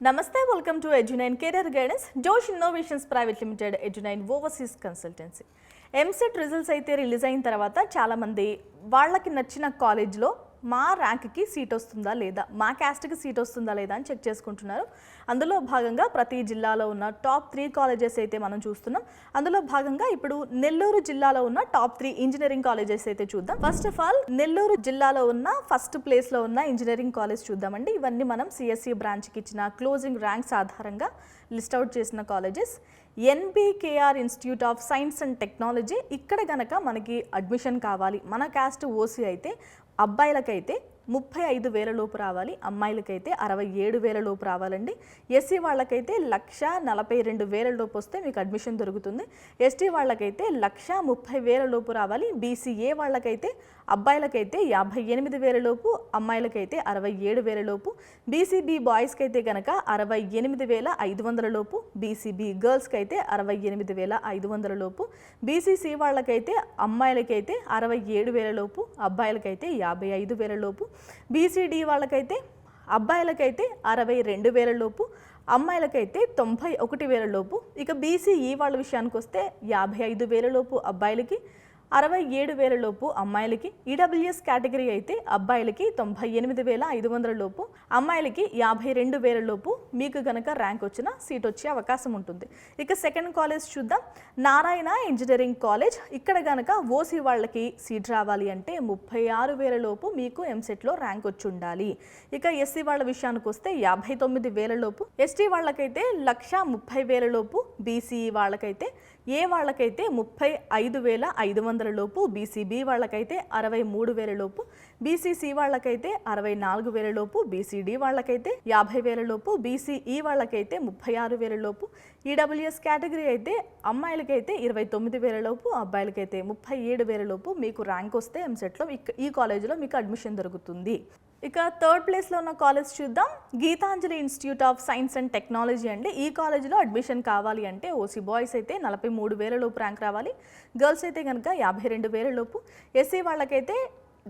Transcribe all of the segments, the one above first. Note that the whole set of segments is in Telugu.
Namaste, welcome to Edu9 Career Guidance, Josh Innovations Private Limited, Edu9 Overseas Consultancy. MCET results అయితే రిలీజ్ అయిన తర్వాత చాలామంది వాళ్ళకి నచ్చిన కాలేజ్లో మా ర్యాంక్కి సీట్ వస్తుందా లేదా, మా క్యాస్ట్కి సీట్ వస్తుందా లేదా అని చెక్ చేసుకుంటున్నారు. అందులో భాగంగా ప్రతి జిల్లాలో ఉన్న టాప్ 3 కాలేజెస్ అయితే మనం చూస్తున్నాం. అందులో భాగంగా ఇప్పుడు నెల్లూరు జిల్లాలో ఉన్న టాప్ 3 ఇంజనీరింగ్ కాలేజెస్ అయితే చూద్దాం. ఫస్ట్ ఆఫ్ ఆల్ నెల్లూరు జిల్లాలో ఉన్న ఫస్ట్ ప్లేస్లో ఉన్న ఇంజనీరింగ్ కాలేజ్ చూద్దామండి. ఇవన్నీ మనం సిఎస్సి బ్రాంచ్కి ఇచ్చిన క్లోజింగ్ ర్యాంక్స్ ఆధారంగా లిస్ట్ అవుట్ చేసిన colleges. NBKR institute of science and technology. ఇక్కడ గనక మనకి అడ్మిషన్ కావాలి, మన క్యాస్ట్ ఓసీ అయితే అబ్బాయిలకైతే 35,000 లోపు రావాలి, అమ్మాయిలకైతే 67,000 లోపు రావాలండి. ఎస్సీ వాళ్ళకైతే 1,42,000 లోపు వస్తే మీకు అడ్మిషన్ దొరుకుతుంది. ఎస్టీ వాళ్ళకైతే 1,30,000 లోపు రావాలి. బీసీఏ వాళ్ళకైతే అబ్బాయిలకైతే 58,000 లోపు, అమ్మాయిలకైతే 67,000 లోపు. బీసీబీ బాయ్స్కి అయితే కనుక 68,500 లోపు, బీసీబీ గర్ల్స్కి అయితే 68,500 లోపు. బీసీసీ వాళ్ళకైతే అమ్మాయిలకైతే 67,000 లోపు, అబ్బాయిలకైతే 55,000 లోపు. బీసీడీ వాళ్ళకైతే అబ్బాయిలకైతే 62,000 లోపు, అమ్మాయిలకైతే 91,000 లోపు. ఇక బీసీఈ వాళ్ళ విషయానికి వస్తే 55,000 లోపు అబ్బాయిలకి, 67,000 లోపు అమ్మాయిలకి. ఈడబ్ల్యూఎస్ కేటగిరీ అయితే అబ్బాయిలకి 98,500 లోపు, అమ్మాయిలకి 52,000 లోపు మీకు గనక ర్యాంక్ వచ్చిన సీట్ వచ్చే అవకాశం ఉంటుంది. ఇక సెకండ్ కాలేజ్ చూద్దాం, నారాయణ ఇంజనీరింగ్ కాలేజ్. ఇక్కడ గనక ఓసీ వాళ్ళకి సీట్ రావాలి అంటే 36,000 లోపు మీకు ఎంసెట్లో ర్యాంక్ వచ్చి ఉండాలి. ఇక ఎస్సీ వాళ్ళ విషయానికి వస్తే 59,000 లోపు, ఎస్టీ వాళ్ళకైతే 1,30,000 లోపు, బీసీఈ వాళ్ళకైతే వాళ్ళకైతే 35,500 లోపు, బీసీబీ వాళ్ళకైతే 63,000 లోపు, బీసీసీ వాళ్ళకైతే 64,000 లోపు, బీసీడీ వాళ్ళకైతే 50,000 లోపు, బీసీఈ వాళ్ళకైతే 36,000 లోపు. ఈడబ్ల్యూఎస్ కేటగిరీ అయితే అమ్మాయిలకైతే 29,000 లోపు, అబ్బాయిలకైతే 37,000 లోపు మీకు ర్యాంక్ వస్తే ఎంసెట్లో ఈ కాలేజీలో మీకు అడ్మిషన్ దొరుకుతుంది. ఇక థర్డ్ ప్లేస్లో ఉన్న కాలేజ్ చూద్దాం, Gitanjali institute of science and technology అండి. ఈ కాలేజీలో అడ్మిషన్ కావాలి అంటే ఓసీ బాయ్స్ అయితే 43,000 లోపు ర్యాంక్ రావాలి, గర్ల్స్ అయితే కనుక 52,000 లోపు, ఎస్సీ వాళ్ళకైతే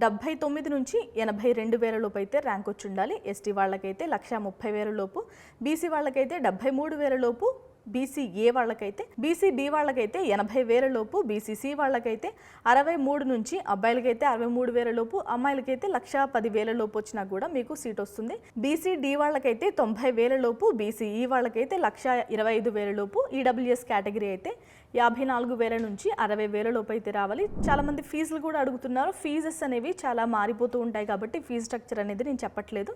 79 నుంచి 82,000 లోపు అయితే ర్యాంక్ వచ్చి ఉండాలి. ఎస్టీ వాళ్ళకైతే 1,30,000 లోపు, బీసీ వాళ్ళకైతే 73,000 లోపు, బీసీఏ వాళ్ళకైతే, బీసీబీ వాళ్ళకైతే 80,000 లోపు, బీసీసీ వాళ్ళకైతే 63 నుంచి, అబ్బాయిలకైతే 63,000 లోపు, అమ్మాయిలకైతే 1,10,000 లోపు వచ్చినా కూడా మీకు సీట్ వస్తుంది. బీసీడీ వాళ్ళకైతే 90,000 లోపు, బీసీఈ వాళ్ళకైతే 1,25,000 లోపు, ఈడబ్ల్యూఎస్ కేటగిరీ అయితే 54,000 నుంచి 60,000 లోపు అయితే రావాలి. చాలామంది ఫీజులు కూడా అడుగుతున్నారు. ఫీజెస్ అనేవి చాలా మారిపోతూ ఉంటాయి కాబట్టి ఫీజు స్ట్రక్చర్ అనేది నేను చెప్పట్లేదు.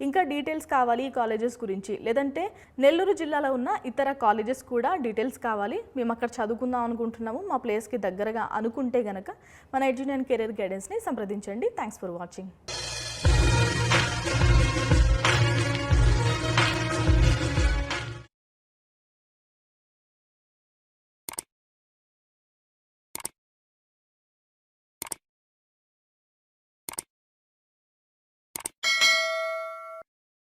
ఇంకా డీటెయిల్స్ కావాలి ఈ కాలేజెస్ గురించి, లేదంటే నెల్లూరు జిల్లాలో ఉన్న ఇతర కాలేజెస్ కూడా డీటెయిల్స్ కావాలి, మేము అక్కడ చదువుకుందాం అనుకుంటున్నాము, మా ప్లేస్కి దగ్గరగా అనుకుంటే గనక మన ఎడ్యునేషన్ కెరీర్ గైడెన్స్ని సంప్రదించండి. Thanks for watching.